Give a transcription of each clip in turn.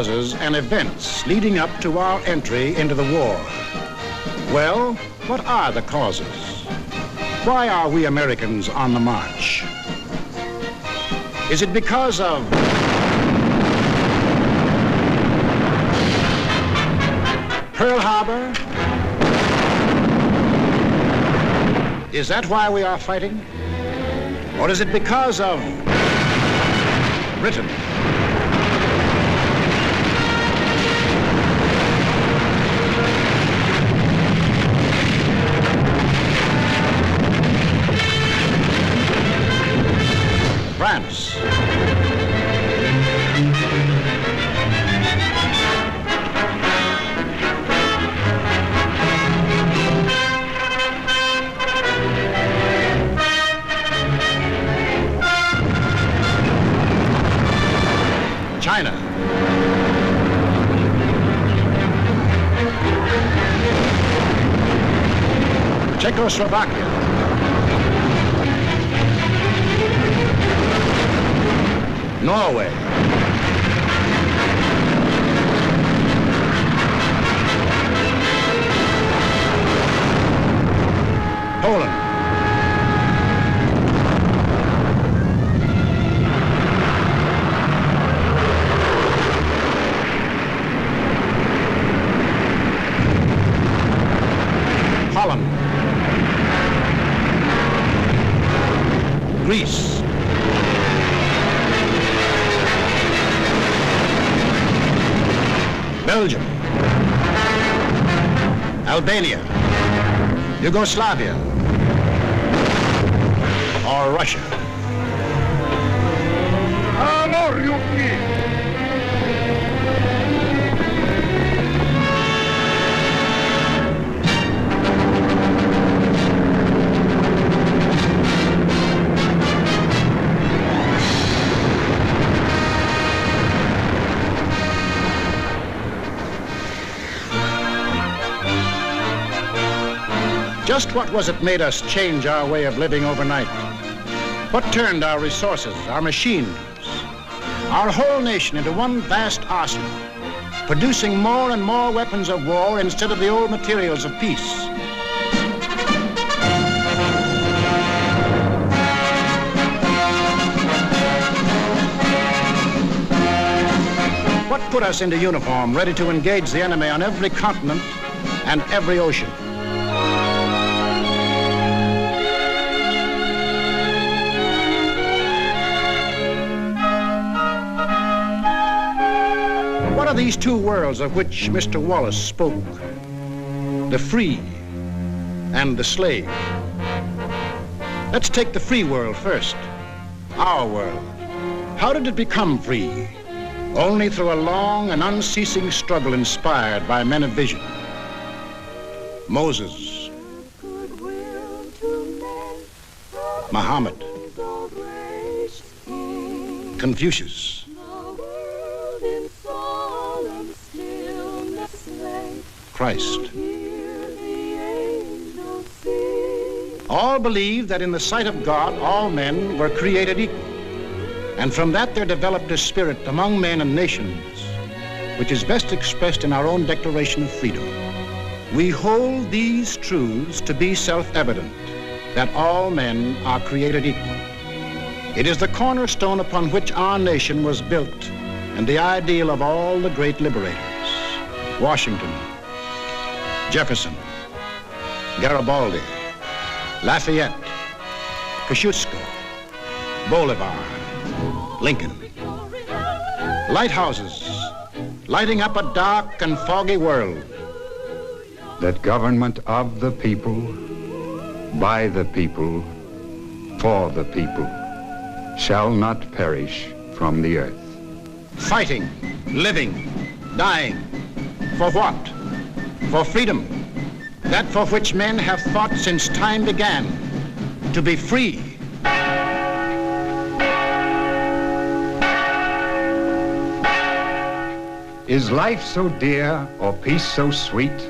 causes and events leading up to our entry into the war. Well, what are the causes? Why are we Americans on the march? Is it because of Pearl Harbor? Is that why we are fighting? Or is it because of Britain? France. China. Czechoslovakia. Norway. Poland. Holland. Greece. Belgium, Albania, Yugoslavia, or Russia. Just what was it made us change our way of living overnight? What turned our resources, our machines, our whole nation into one vast arsenal, producing more and more weapons of war instead of the old materials of peace? What put us into uniform, ready to engage the enemy on every continent and every ocean? What are these two worlds of which Mr. Wallace spoke? The free and the slave. Let's take the free world first, our world. How did it become free? Only through a long and unceasing struggle inspired by men of vision. Moses, Muhammad, Confucius, Christ. All believed that in the sight of God, all men were created equal. And from that there developed a spirit among men and nations, which is best expressed in our own Declaration of Freedom. We hold these truths to be self-evident, that all men are created equal. It is the cornerstone upon which our nation was built, and the ideal of all the great liberators. Washington, Jefferson, Garibaldi, Lafayette, Kosciuszko, Bolivar, Lincoln. Lighthouses lighting up a dark and foggy world. That government of the people, by the people, for the people, shall not perish from the earth. Fighting, living, dying. For what? For freedom, that for which men have fought since time began, to be free. Is life so dear or peace so sweet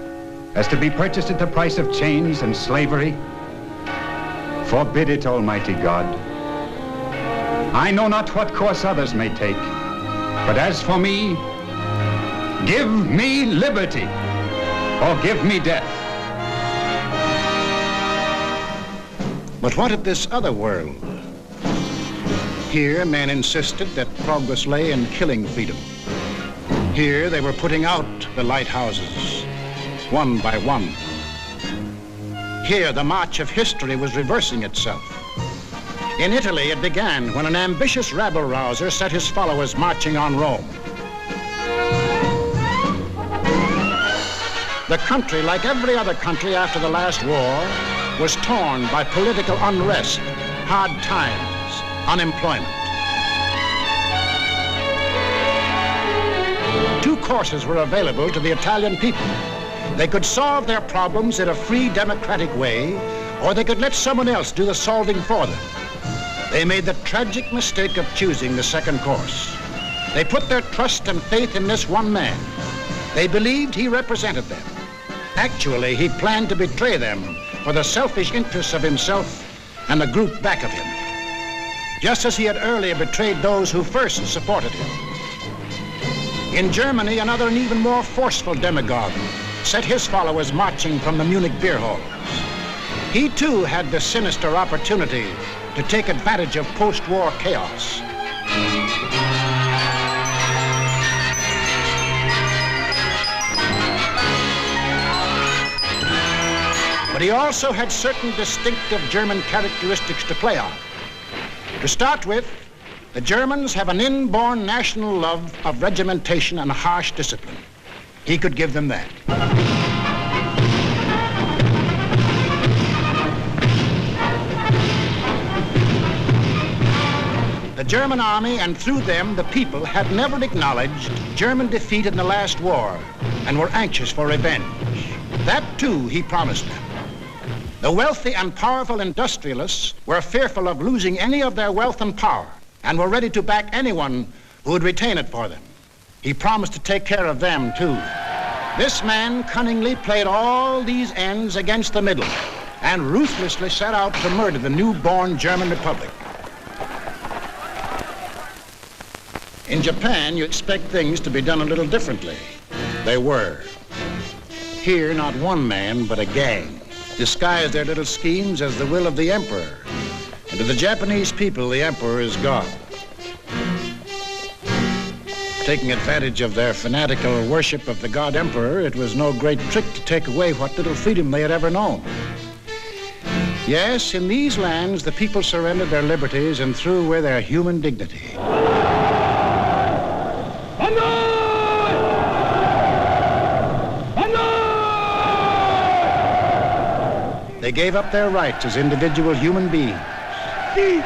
as to be purchased at the price of chains and slavery? Forbid it, Almighty God. I know not what course others may take, but as for me, Give me liberty, or give me death. But what of this other world? Here, men insisted that progress lay in killing freedom. Here, they were putting out the lighthouses, one by one. Here, the march of history was reversing itself. In Italy, it began when an ambitious rabble-rouser set his followers marching on Rome. The country, like every other country after the last war, was torn by political unrest, hard times, unemployment. Two courses were available to the Italian people. They could solve their problems in a free, democratic way, or they could let someone else do the solving for them. They made the tragic mistake of choosing the second course. They put their trust and faith in this one man. They believed he represented them. Actually, he planned to betray them for the selfish interests of himself and the group back of him, just as he had earlier betrayed those who first supported him. In Germany, another and even more forceful demagogue set his followers marching from the Munich beer halls. He too had the sinister opportunity to take advantage of post-war chaos. But he also had certain distinctive German characteristics to play on. To start with, the Germans have an inborn national love of regimentation and harsh discipline. He could give them that. The German army, and through them the people, had never acknowledged German defeat in the last war and were anxious for revenge. That too he promised them. The wealthy and powerful industrialists were fearful of losing any of their wealth and power and were ready to back anyone who would retain it for them. He promised to take care of them too. This man cunningly played all these ends against the middle and ruthlessly set out to murder the newborn German Republic. In Japan, you expect things to be done a little differently. They were. Here, not one man, but a gang disguised their little schemes as the will of the emperor. And to the Japanese people, the emperor is God. Taking advantage of their fanatical worship of the god emperor, it was no great trick to take away what little freedom they had ever known. Yes, in these lands, the people surrendered their liberties and threw away their human dignity. They gave up their rights as individual human beings. They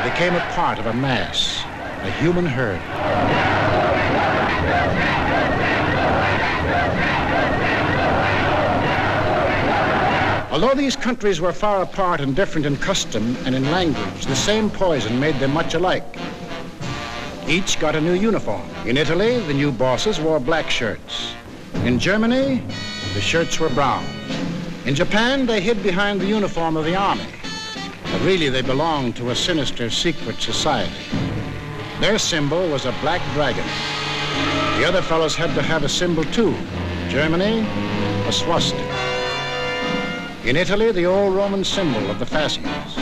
became a part of a mass, a human herd. Although these countries were far apart and different in custom and in language, the same poison made them much alike. Each got a new uniform. In Italy, the new bosses wore black shirts. In Germany, the shirts were brown. In Japan, they hid behind the uniform of the army. But really, they belonged to a sinister secret society. Their symbol was a black dragon. The other fellows had to have a symbol too. Germany, a swastika. In Italy, the old Roman symbol of the fascists.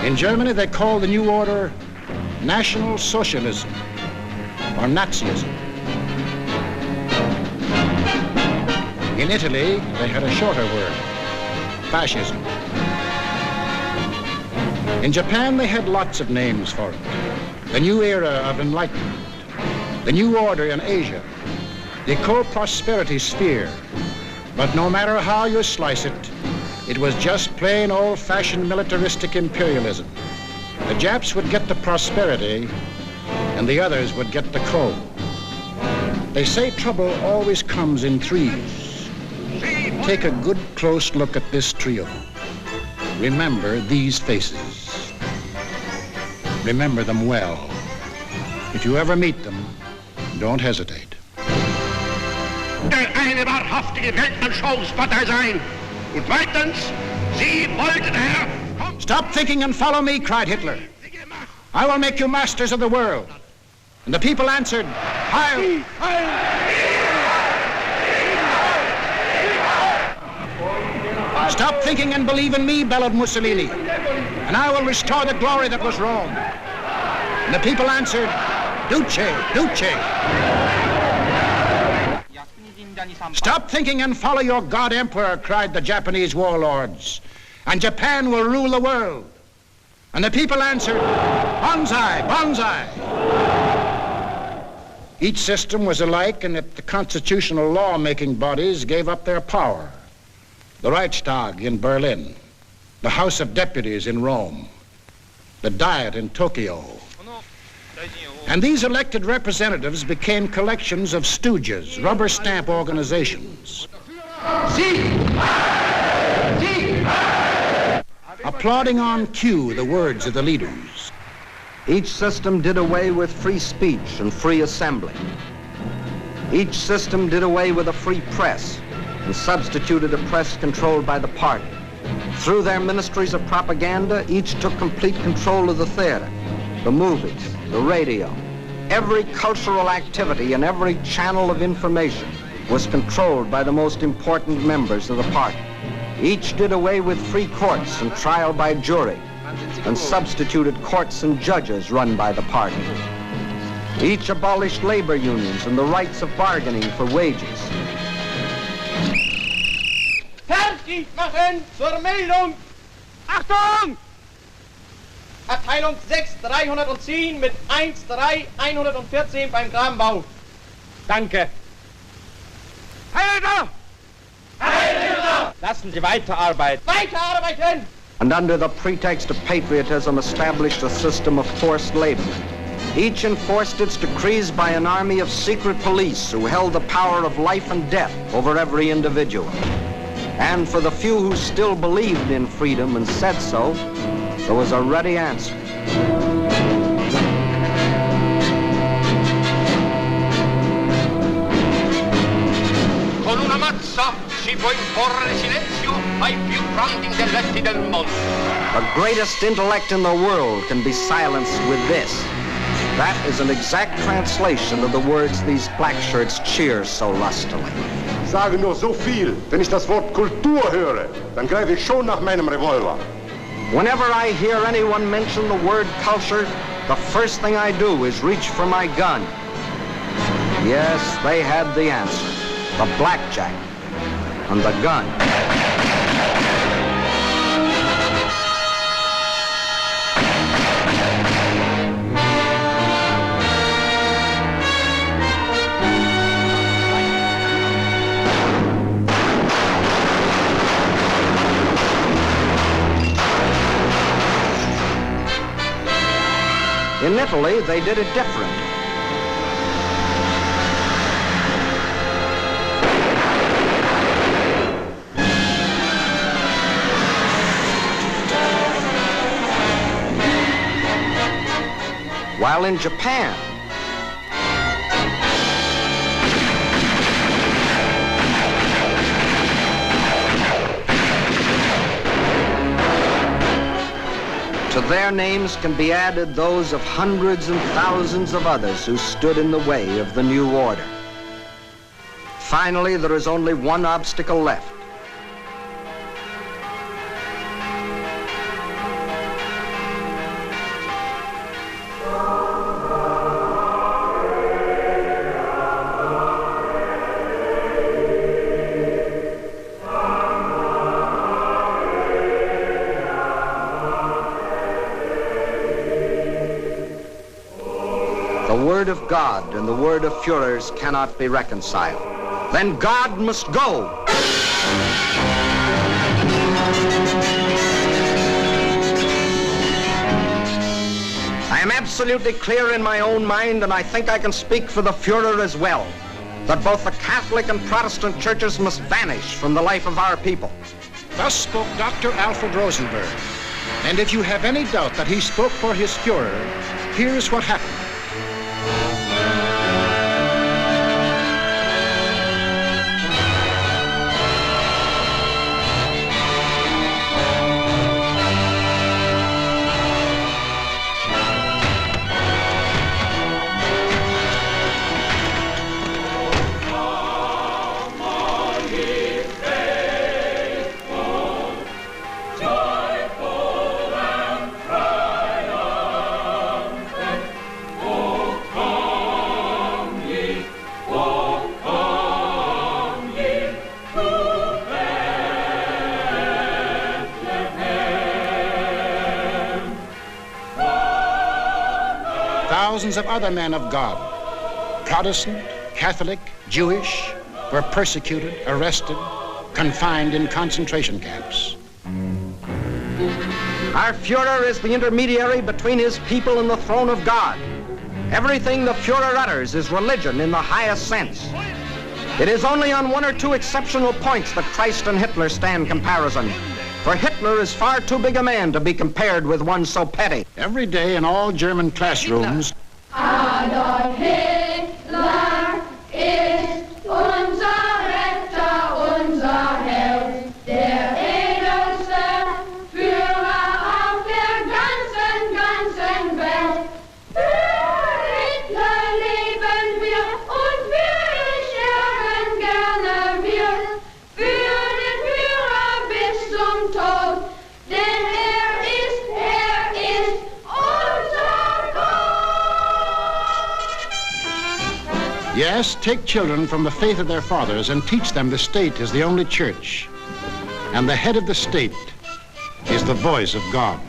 In Germany, they called the new order National Socialism, or Nazism. In Italy, they had a shorter word, fascism. In Japan, they had lots of names for it. The new era of enlightenment, the new order in Asia, the co-prosperity sphere. But no matter how you slice it, it was just plain old-fashioned militaristic imperialism. The Japs would get the prosperity, and the others would get the coal. They say trouble always comes in threes. Take a good close look at this trio. Remember these faces. Remember them well. If you ever meet them, don't hesitate. Eine wahrhaftige Weltanschauungspartei sein. Und zweitens, Sie wollten, Herr... Stop thinking and follow me, cried Hitler. I will make you masters of the world. And the people answered, Heil! Stop thinking and believe in me, bellowed Mussolini, and I will restore the glory that was Rome. And the people answered, Duce, Duce. Stop thinking and follow your God Emperor, cried the Japanese warlords, and Japan will rule the world. And the people answered, Banzai, Banzai. Each system was alike in that the constitutional law-making bodies gave up their power. The Reichstag in Berlin, the House of Deputies in Rome, the Diet in Tokyo. And these elected representatives became collections of stooges, rubber stamp organizations. Applauding on cue the words of the leaders. Each system did away with free speech and free assembly. Each system did away with a free press and substituted a press controlled by the party. Through their ministries of propaganda, each took complete control of the theater, the movies, the radio. Every cultural activity and every channel of information was controlled by the most important members of the party. Each did away with free courts and trial by jury, and substituted courts and judges run by the party. Each abolished labor unions and the rights of bargaining for wages. Fertig machen zur Meldung! Achtung! Abteilung 6, 310 mit 1-3-114 beim Grabenbau. Danke. Heil! Heil! Lassen Sie weiterarbeiten. Weiterarbeiten! And under the pretext of patriotism established a system of forced labor. Each enforced its decrees by an army of secret police who held the power of life and death over every individual. And for the few who still believed in freedom and said so, there was a ready answer. Con una mazza si può imporre silenzio ai più grandi intelletti del mondo. The greatest intellect in the world can be silenced with this. That is an exact translation of the words these black shirts cheer so lustily. Sage nur so viel, wenn ich das Wort Kultur höre, dann greife ich schon nach meinem Revolver. Whenever I hear anyone mention the word culture, the first thing I do is reach for my gun. Yes, they had the answer. The blackjack and the gun. In Italy, they did it different. While in Japan, to their names can be added those of hundreds and thousands of others who stood in the way of the new order. Finally, there is only one obstacle left. The word of God and the word of Führers cannot be reconciled. Then God must go. I am absolutely clear in my own mind, and I think I can speak for the Führer as well, that both the Catholic and Protestant churches must vanish from the life of our people. Thus spoke Dr. Alfred Rosenberg. And if you have any doubt that he spoke for his Führer, here's what happened. thousands of other men of God, Protestant, Catholic, Jewish, were persecuted, arrested, confined in concentration camps. Our Führer is the intermediary between his people and the throne of God. Everything the Führer utters is religion in the highest sense. It is only on one or two exceptional points that Christ and Hitler stand comparison. For Hitler is far too big a man to be compared with one so petty. Every day in all German classrooms, Adolf Hitler ist unser Retter, unser Held, der edelste Führer auf der ganzen Welt. Für Hitler leben wir und wir sterben gerne wir. Für den Führer bis zum Tod, denn er ist unser Gott. yes, take children from the faith of their fathers and teach them the state is the only church, and the head of the state is the voice of God.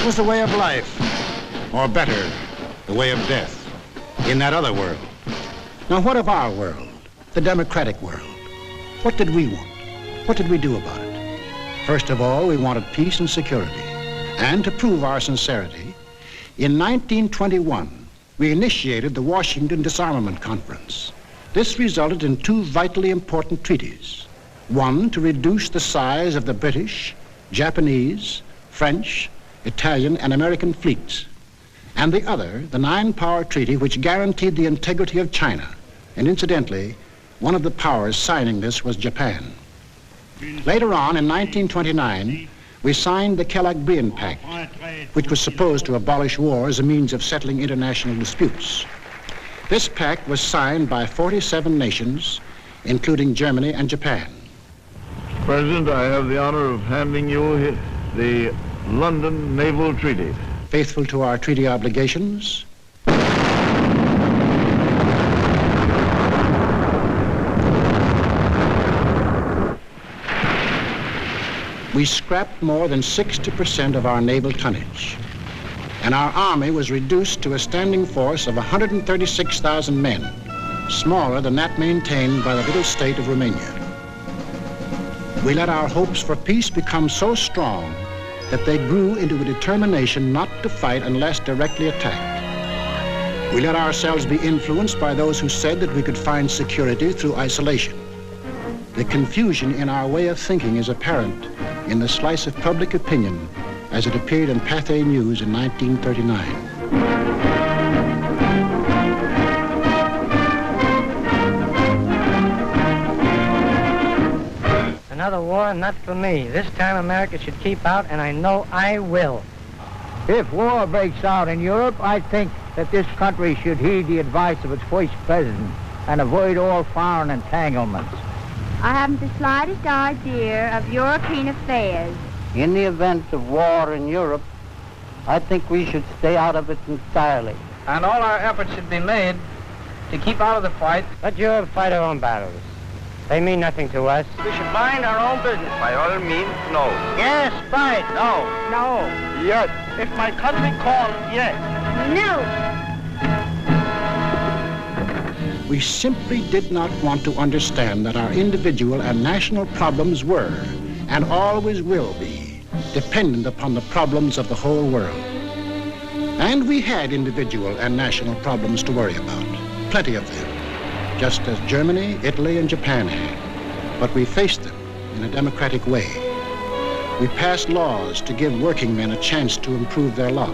That was the way of life, or better, the way of death, in that other world. Now, what of our world, the democratic world? What did we want? What did we do about it? First of all, we wanted peace and security. And to prove our sincerity, in 1921, we initiated the Washington Disarmament Conference. This resulted in two vitally important treaties. One, to reduce the size of the British, Japanese, French, Italian, and American fleets. And the other, the Nine-Power Treaty, which guaranteed the integrity of China. And incidentally, one of the powers signing this was Japan. Later on, in 1929, we signed the Kellogg-Briand Pact, which was supposed to abolish war as a means of settling international disputes. This pact was signed by 47 nations, including Germany and Japan. President, I have the honor of handing you the London Naval Treaty. Faithful to our treaty obligations, we scrapped more than 60% of our naval tonnage, and our army was reduced to a standing force of 136,000 men, smaller than that maintained by the little state of Romania. We let our hopes for peace become so strong that they grew into a determination not to fight unless directly attacked. We let ourselves be influenced by those who said that we could find security through isolation. The confusion in our way of thinking is apparent in the slice of public opinion as it appeared in Pathé News in 1939. Another war, not for me. This time America should keep out, and I know I will. If war breaks out in Europe, I think that this country should heed the advice of its first president and avoid all foreign entanglements. I haven't the slightest idea of European affairs. In the event of war in Europe, I think we should stay out of it entirely. And all our efforts should be made to keep out of the fight. Let Europe fight her own battles. They mean nothing to us. We should mind our own business. By all means, no. Yes, fight. No. No. Yes. If my country calls, yes. No. We simply did not want to understand that our individual and national problems were, and always will be, dependent upon the problems of the whole world. And we had individual and national problems to worry about, plenty of them, just as Germany, Italy, and Japan had. But we faced them in a democratic way. We passed laws to give working men a chance to improve their lot.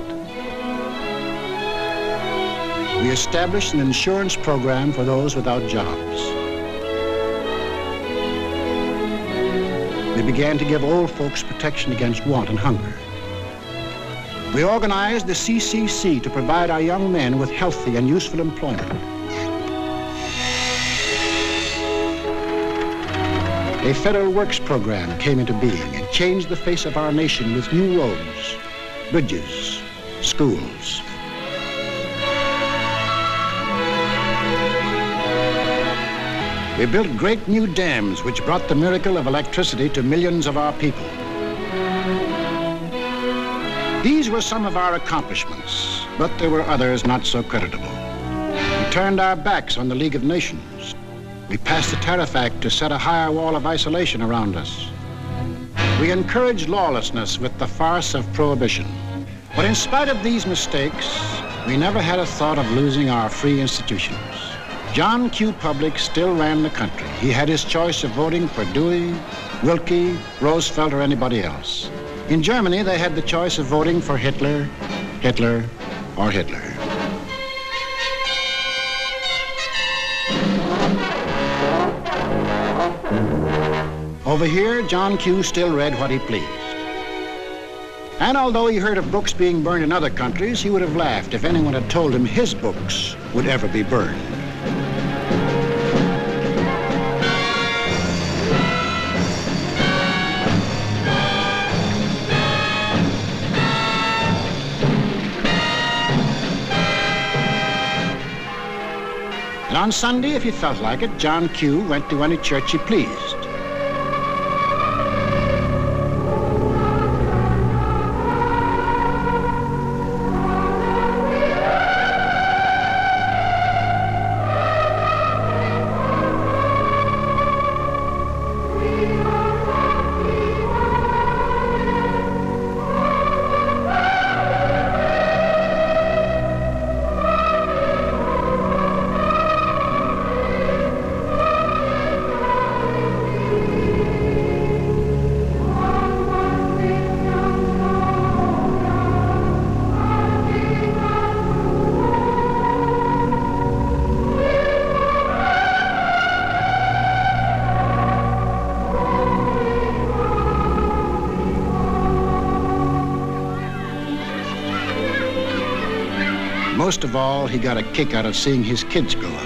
We established an insurance program for those without jobs. We began to give old folks protection against want and hunger. We organized the CCC to provide our young men with healthy and useful employment. A federal works program came into being and changed the face of our nation with new roads, bridges, schools. We built great new dams which brought the miracle of electricity to millions of our people. These were some of our accomplishments, but there were others not so creditable. We turned our backs on the League of Nations. We passed the Tariff Act to set a higher wall of isolation around us. We encouraged lawlessness with the farce of prohibition. But in spite of these mistakes, we never had a thought of losing our free institutions. John Q. Public still ran the country. He had his choice of voting for Dewey, Wilkie, Roosevelt, or anybody else. In Germany, they had the choice of voting for Hitler, Hitler, or Hitler. Over here, John Q. still read what he pleased. And although he heard of books being burned in other countries, he would have laughed if anyone had told him his books would ever be burned. And on Sunday, if he felt like it, John Q. went to any church he pleased. most of all, he got a kick out of seeing his kids grow up.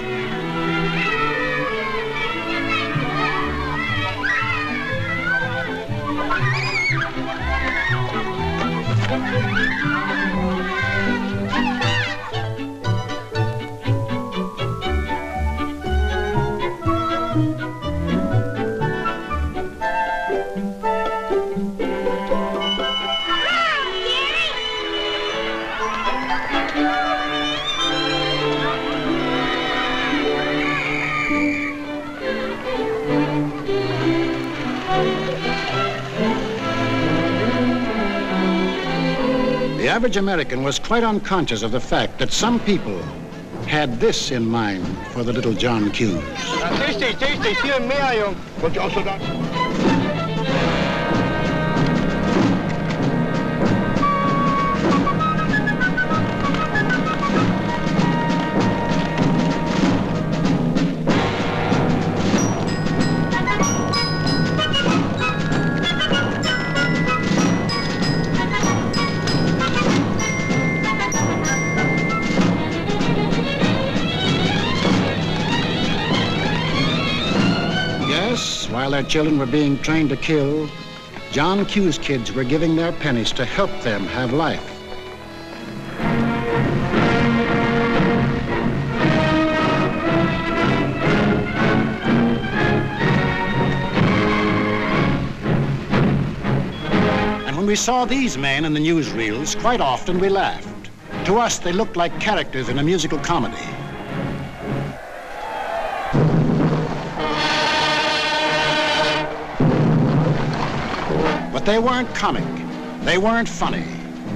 The average American was quite unconscious of the fact that some people had this in mind for the little John Q's. Viel mehr, Jung. Wollt ihr auch so da? While their children were being trained to kill, John Q's kids were giving their pennies to help them have life. And when we saw these men in the newsreels, quite often we laughed. To us, they looked like characters in a musical comedy. But they weren't comic. They weren't funny.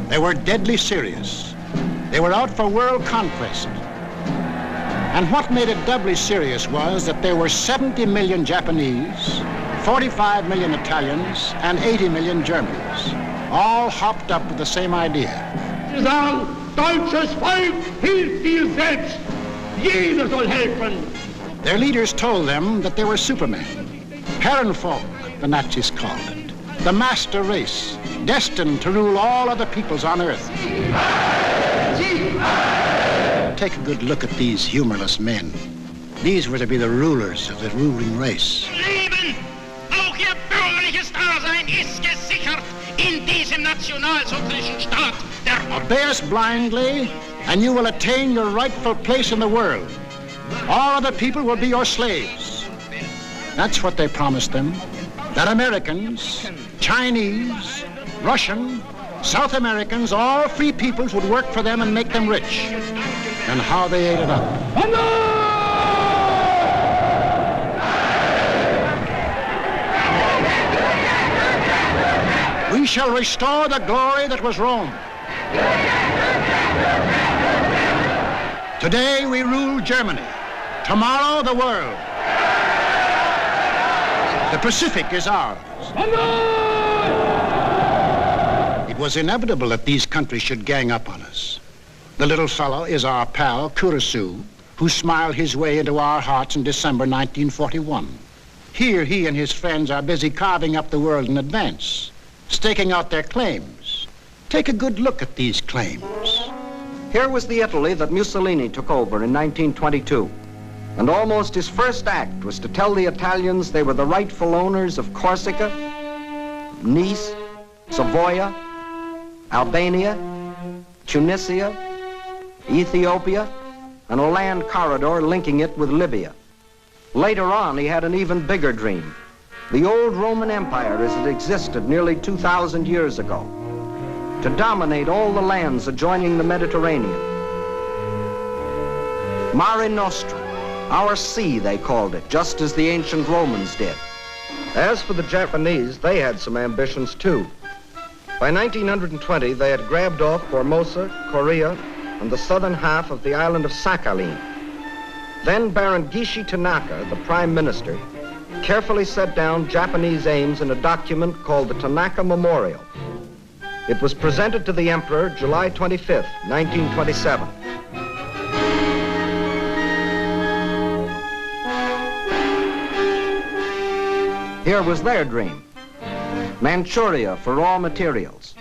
They were deadly serious. They were out for world conquest. And what made it doubly serious was that there were 70 million Japanese, 45 million Italians, and 80 million Germans, all hopped up with the same idea. Sie sagen, deutsches Volk, hilf dir selbst. Jeder soll helfen. Their leaders told them that they were supermen. Herrenvolk, the Nazis called it. The master race, destined to rule all other peoples on earth. Take a good look at these humorless men. These were to be the rulers of the ruling race. Leben, auch ihr bürgerliches Dasein ist gesichert in diesem nationalsozialistischen Staat. Obey us blindly, and you will attain your rightful place in the world. All other people will be your slaves. That's what they promised them. That Americans, Chinese, Russian, South Americans, all free peoples would work for them and make them rich. And how they ate it up. We shall restore the glory that was Rome. Today we rule Germany. Tomorrow the world. The Pacific is ours. It was inevitable that these countries should gang up on us. The little fellow is our pal, Kurusu, who smiled his way into our hearts in December 1941. Here he and his friends are busy carving up the world in advance, staking out their claims. Take a good look at these claims. Here was the Italy that Mussolini took over in 1922. And almost his first act was to tell the Italians they were the rightful owners of Corsica, Nice, Savoia, Albania, Tunisia, Ethiopia, and a land corridor linking it with Libya. Later on, he had an even bigger dream. The old Roman Empire as it existed nearly 2,000 years ago, to dominate all the lands adjoining the Mediterranean. Mare Nostrum. Our sea, they called it, just as the ancient Romans did. As for the Japanese, they had some ambitions too. By 1920, they had grabbed off Formosa, Korea, and the southern half of the island of Sakhalin. Then Baron Gishi Tanaka, the prime minister, carefully set down Japanese aims in a document called the Tanaka Memorial. It was presented to the emperor July 25th, 1927. Here was their dream. Manchuria for raw materials,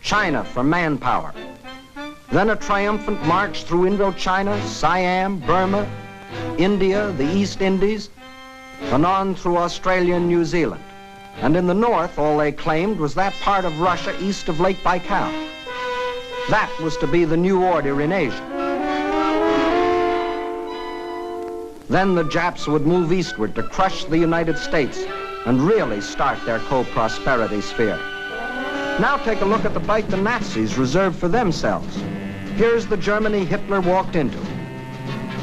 China for manpower, Then a triumphant march through Indochina, Siam, Burma, India, the East Indies, and on through Australia and New Zealand. And in the north, all they claimed was that part of Russia east of Lake Baikal. That was to be the new order in Asia. Then the Japs would move eastward to crush the United States and really start their co-prosperity sphere. Now take a look at the bite the Nazis reserved for themselves. Here's the Germany Hitler walked into,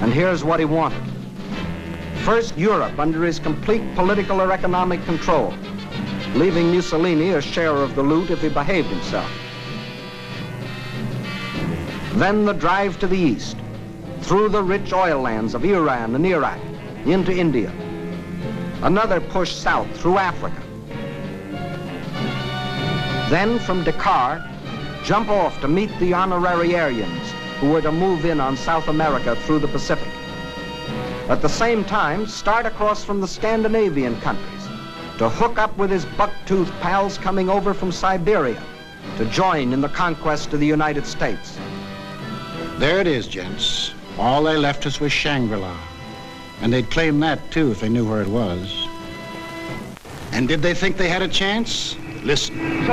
and here's what he wanted. First, Europe under his complete political or economic control, leaving Mussolini a share of the loot if he behaved himself. Then the drive to the east, through the rich oil lands of Iran and Iraq, into India. Another push south through Africa. Then from Dakar, jump off to meet the honorary Aryans who were to move in on South America through the Pacific. At the same time, start across from the Scandinavian countries to hook up with his buck-toothed pals coming over from Siberia to join in the conquest of the United States. There it is, gents. All they left us was Shangri-La. And they'd claim that, too, if they knew where it was. And did they think they had a chance? Listen.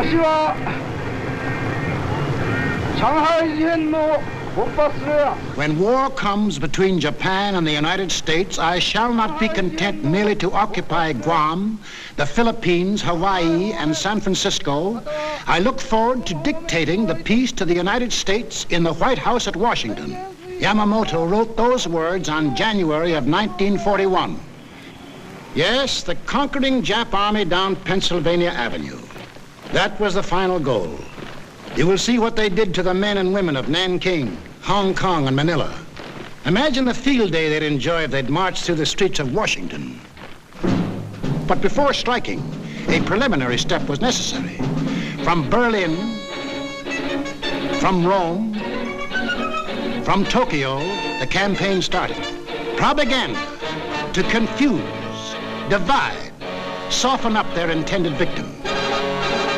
When war comes between Japan and the United States, I shall not be content merely to occupy Guam, the Philippines, Hawaii, and San Francisco. I look forward to dictating the peace to the United States in the White House at Washington. Yamamoto wrote those words on January of 1941. Yes, the conquering Jap army down Pennsylvania Avenue. That was the final goal. You will see what they did to the men and women of Nanking, Hong Kong, and Manila. Imagine the field day they'd enjoy if they'd marched through the streets of Washington. But before striking, a preliminary step was necessary. From Berlin, from Rome, from Tokyo, the campaign started. Propaganda to confuse, divide, soften up their intended victim.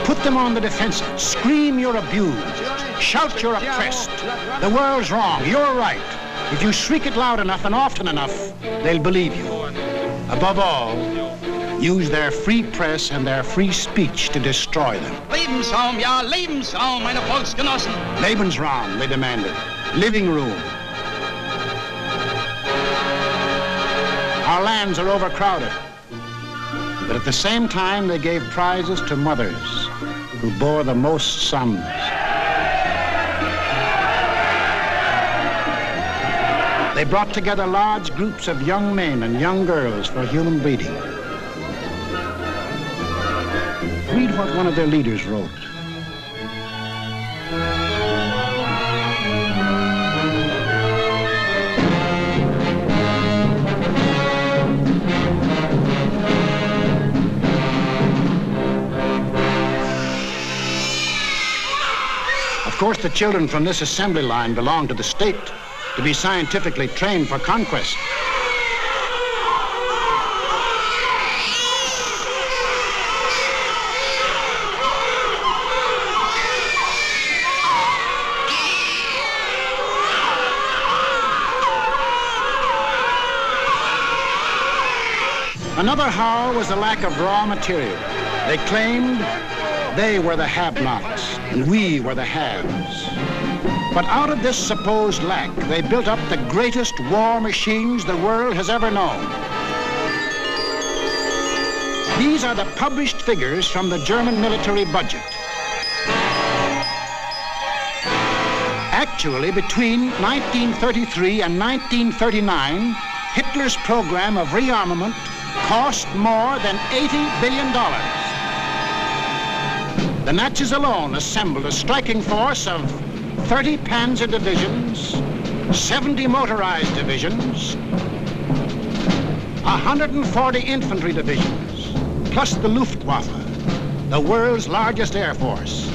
Put them on the defensive. Scream you're abused. Shout you're oppressed. The world's wrong. You're right. If you shriek it loud enough and often enough, they'll believe you. Above all, use their free press and their free speech to destroy them. Lebensraum, ja, Lebensraum, meine Volksgenossen. Lebensraum, they demanded. Living room. Our lands are overcrowded. But at the same time, they gave prizes to mothers who bore the most sons. They brought together large groups of young men and young girls for human breeding. Read what one of their leaders wrote. Of course, the children from this assembly line belong to the state to be scientifically trained for conquest. Another howl was the lack of raw material. They claimed they were the have-nots, and we were the haves. But out of this supposed lack, they built up the greatest war machines the world has ever known. These are the published figures from the German military budget. Actually, between 1933 and 1939, Hitler's program of rearmament cost more than $80 billion. The Nazis alone assembled a striking force of 30 panzer divisions, 70 motorized divisions, 140 infantry divisions, plus the Luftwaffe, the world's largest air force.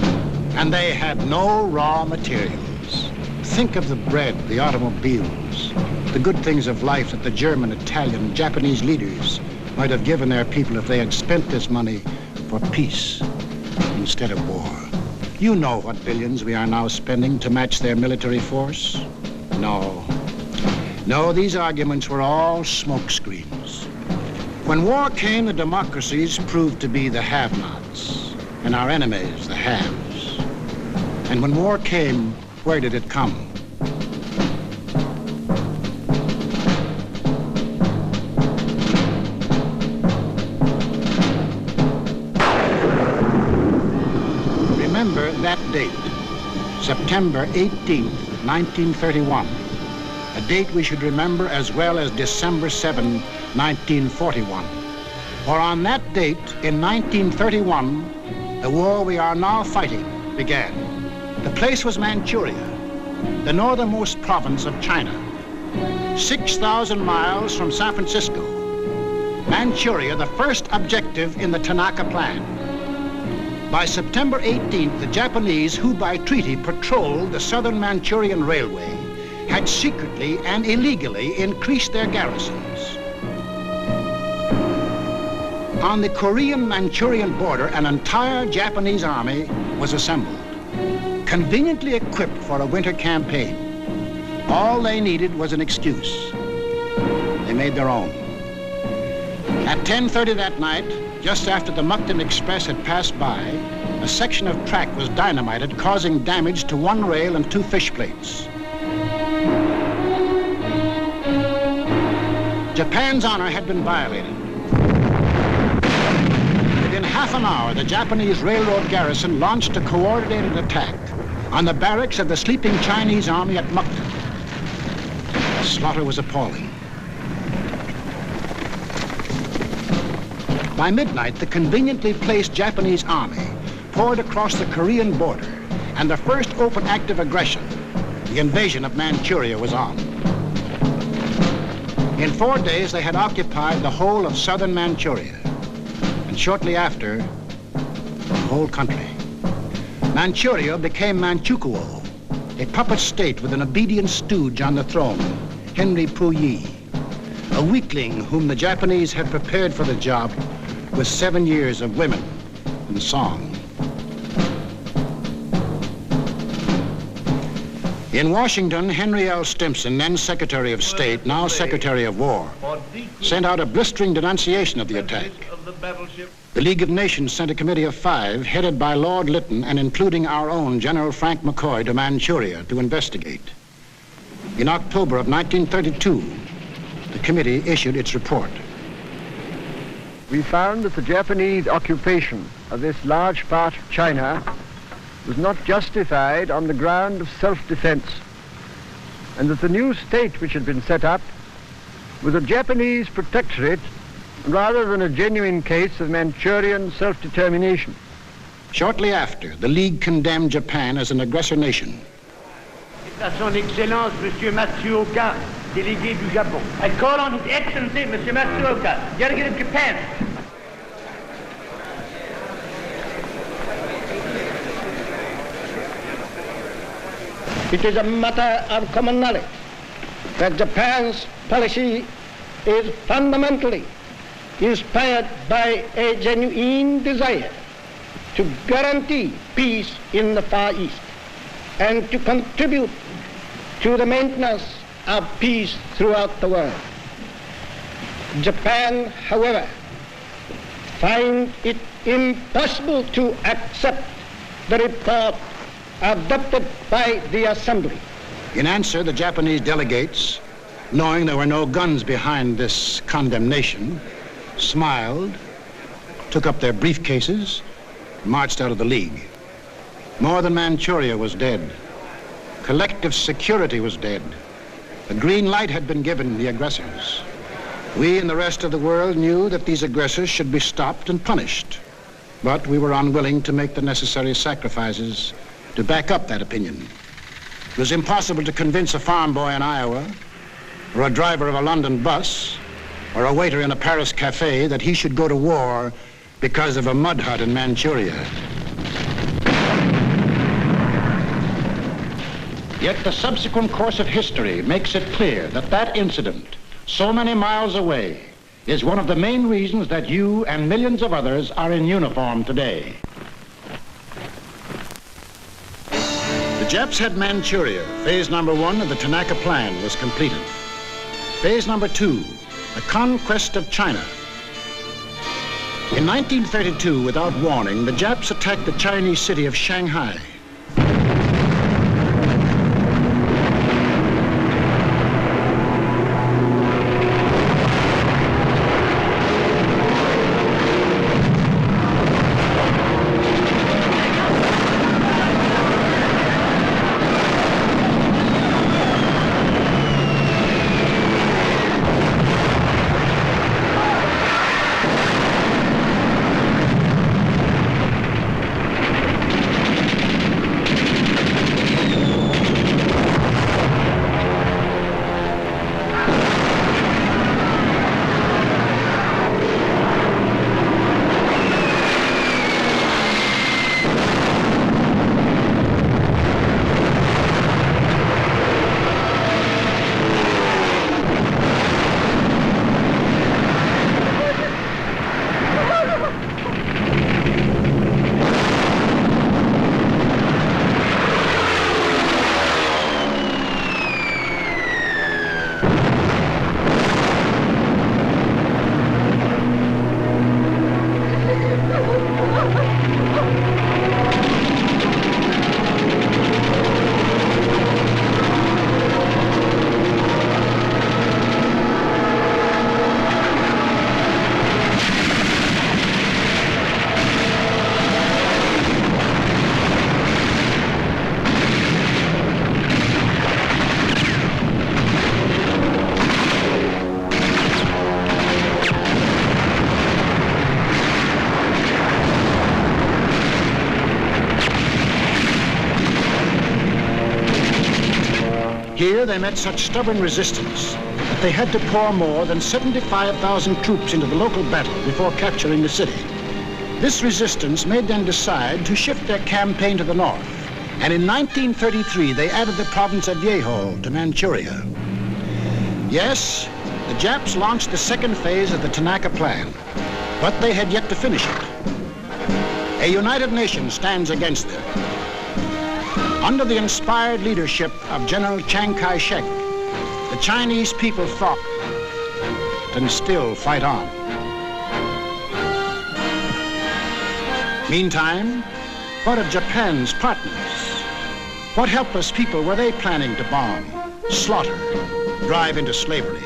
And they had no raw materials. Think of the bread, the automobiles, the good things of life that the German, Italian, Japanese leaders might have given their people if they had spent this money for peace instead of war. You know what billions we are now spending to match their military force? No. No, these arguments were all smoke screens. When war came, the democracies proved to be the have-nots, and our enemies, the haves. And when war came, where did it come? Remember that date, September 18th, 1931. A date we should remember as well as December 7, 1941. For on that date, in 1931, the war we are now fighting began. The place was Manchuria, the northernmost province of China, 6,000 miles from San Francisco. Manchuria, the first objective in the Tanaka Plan. By September 18th, the Japanese, who by treaty patrolled the southern Manchurian Railway, had secretly and illegally increased their garrisons. On the Korean-Manchurian border, an entire Japanese army was assembled, conveniently equipped for a winter campaign. All they needed was an excuse. They made their own. At 10:30 that night, just after the Mukden Express had passed by, a section of track was dynamited, causing damage to one rail and two fish plates. Japan's honor had been violated. Within half an hour, the Japanese railroad garrison launched a coordinated attack on the barracks of the sleeping Chinese army at Mukden. The slaughter was appalling. By midnight, the conveniently placed Japanese army poured across the Korean border, and the first open act of aggression, the invasion of Manchuria, was on. In 4 days, they had occupied the whole of southern Manchuria, and shortly after, the whole country. Manchuria became Manchukuo, a puppet state with an obedient stooge on the throne, Henry Puyi, a weakling whom the Japanese had prepared for the job with 7 years of women and song. In Washington, Henry L. Stimson, then Secretary of State, now Secretary of War, sent out a blistering denunciation of the attack. The League of Nations sent a committee of 5, headed by Lord Lytton and including our own General Frank McCoy, to Manchuria to investigate. In October of 1932, the committee issued its report. We found that the Japanese occupation of this large part of China was not justified on the ground of self-defense, and that the new state which had been set up was a Japanese protectorate rather than a genuine case of Manchurian self-determination. Shortly after, the League condemned Japan as an aggressor nation. À son Excellence, Monsieur Matsuoka, délégué du Japon. I call on His Excellency, Monsieur Matsuoka, delegate of Japan. It is a matter of common knowledge that Japan's policy is fundamentally inspired by a genuine desire to guarantee peace in the Far East and to contribute to the maintenance of peace throughout the world. Japan, however, finds it impossible to accept the report adopted by the Assembly. In answer, the Japanese delegates, knowing there were no guns behind this condemnation, smiled, took up their briefcases, marched out of the League. Northern Manchuria was dead. Collective security was dead. The green light had been given the aggressors. We and the rest of the world knew that these aggressors should be stopped and punished. But we were unwilling to make the necessary sacrifices to back up that opinion. It was impossible to convince a farm boy in Iowa, or a driver of a London bus, or a waiter in a Paris cafe that he should go to war because of a mud hut in Manchuria. Yet the subsequent course of history makes it clear that that incident, so many miles away, is one of the main reasons that you and millions of others are in uniform today. Japs had Manchuria. Phase number 1 of the Tanaka Plan was completed. Phase number 2, the conquest of China. In 1932, without warning, the Japs attacked the Chinese city of Shanghai. Here they met such stubborn resistance that they had to pour more than 75,000 troops into the local battle before capturing the city. This resistance made them decide to shift their campaign to the north, and in 1933 they added the province of Yehol to Manchuria. Yes, the Japs launched the second phase of the Tanaka Plan, but they had yet to finish it. A united nation stands against them. Under the inspired leadership of General Chiang Kai-Shek, the Chinese people fought and still fight on. Meantime, what of Japan's partners? What helpless people were they planning to bomb, slaughter, drive into slavery?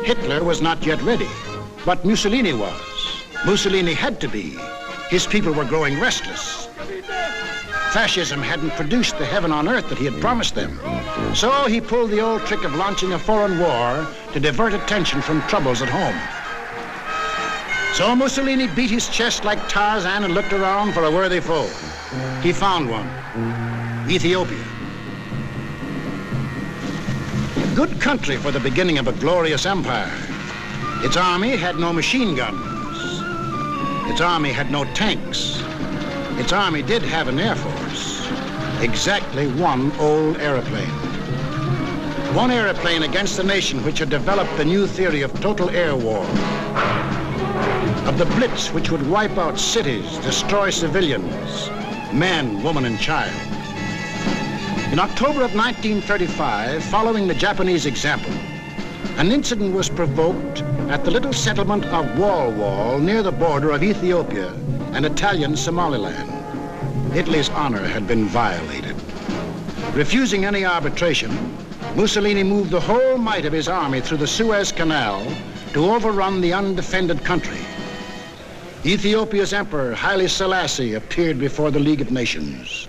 Hitler was not yet ready, but Mussolini was. Mussolini had to be. His people were growing restless. Fascism hadn't produced the heaven on earth that he had promised them. So he pulled the old trick of launching a foreign war to divert attention from troubles at home. So Mussolini beat his chest like Tarzan and looked around for a worthy foe. He found one, Ethiopia. A good country for the beginning of a glorious empire. Its army had no machine guns. Its army had no tanks. Its army did have an air force, exactly one old airplane. One airplane against a nation which had developed the new theory of total air war, of the blitz which would wipe out cities, destroy civilians, men, woman, and child. In October of 1935, following the Japanese example, an incident was provoked at the little settlement of Wall near the border of Ethiopia and Italian Somaliland. Italy's honor had been violated. Refusing any arbitration, Mussolini moved the whole might of his army through the Suez Canal to overrun the undefended country. Ethiopia's emperor, Haile Selassie, appeared before the League of Nations.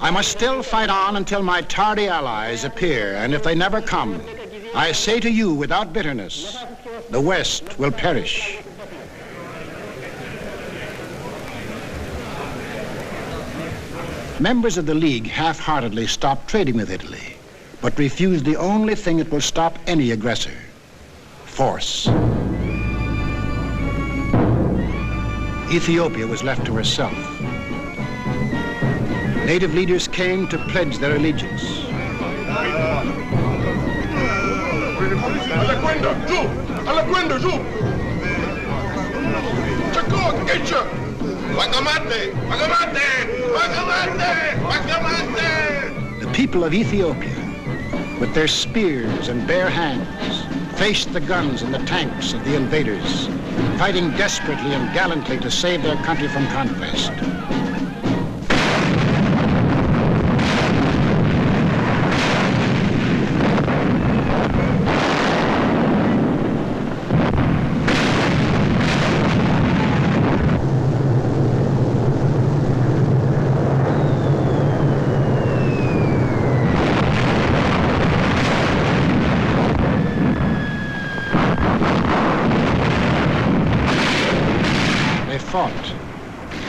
I must still fight on until my tardy allies appear, and if they never come, I say to you without bitterness, the West will perish. Members of the League half-heartedly stopped trading with Italy, but refused the only thing that will stop any aggressor: force. Ethiopia was left to herself. Native leaders came to pledge their allegiance. Getcha! Wagamate! Wagamate! Wagamate! Wagamate! The people of Ethiopia, with their spears and bare hands, faced the guns and the tanks of the invaders, fighting desperately and gallantly to save their country from conquest.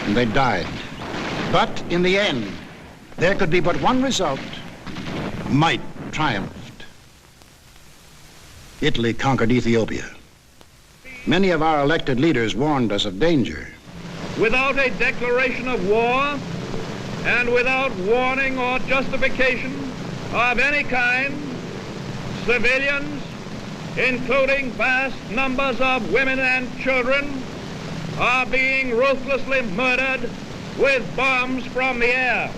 And they died. But in the end, there could be but one result. Might triumphed. Italy conquered Ethiopia. Many of our elected leaders warned us of danger. Without a declaration of war and without warning or justification of any kind, civilians, including vast numbers of women and children, are being ruthlessly murdered with bombs from the air.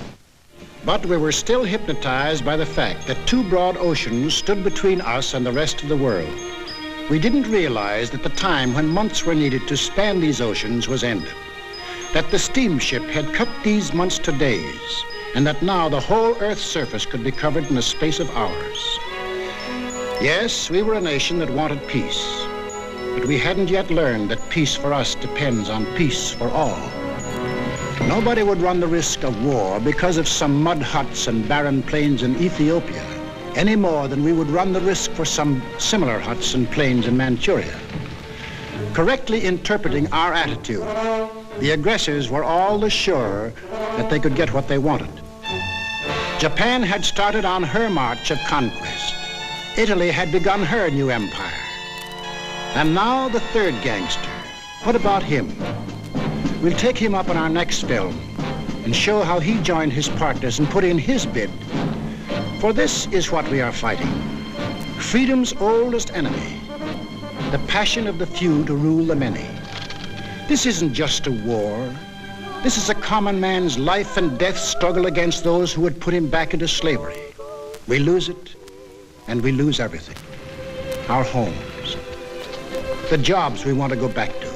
But we were still hypnotized by the fact that two broad oceans stood between us and the rest of the world. We didn't realize that the time when months were needed to span these oceans was ended, that the steamship had cut these months to days, and that now the whole Earth's surface could be covered in the space of hours. Yes, we were a nation that wanted peace. But we hadn't yet learned that peace for us depends on peace for all. Nobody would run the risk of war because of some mud huts and barren plains in Ethiopia, any more than we would run the risk for some similar huts and plains in Manchuria. Correctly interpreting our attitude, the aggressors were all the surer that they could get what they wanted. Japan had started on her march of conquest. Italy had begun her new empire. And now the third gangster. What about him? We'll take him up in our next film and show how he joined his partners and put in his bid. For this is what we are fighting. Freedom's oldest enemy. The passion of the few to rule the many. This isn't just a war. This is a common man's life and death struggle against those who would put him back into slavery. We lose it, and we lose everything. Our homes. The jobs we want to go back to,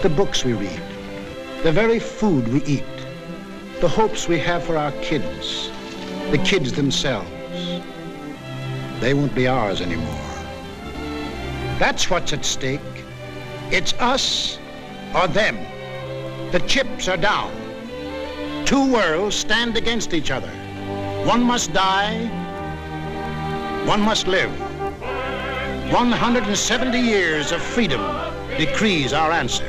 the books we read, the very food we eat, the hopes we have for our kids, the kids themselves. They won't be ours anymore. That's what's at stake. It's us or them. The chips are down. Two worlds stand against each other. One must die, one must live. 170 years of freedom decrees our answer.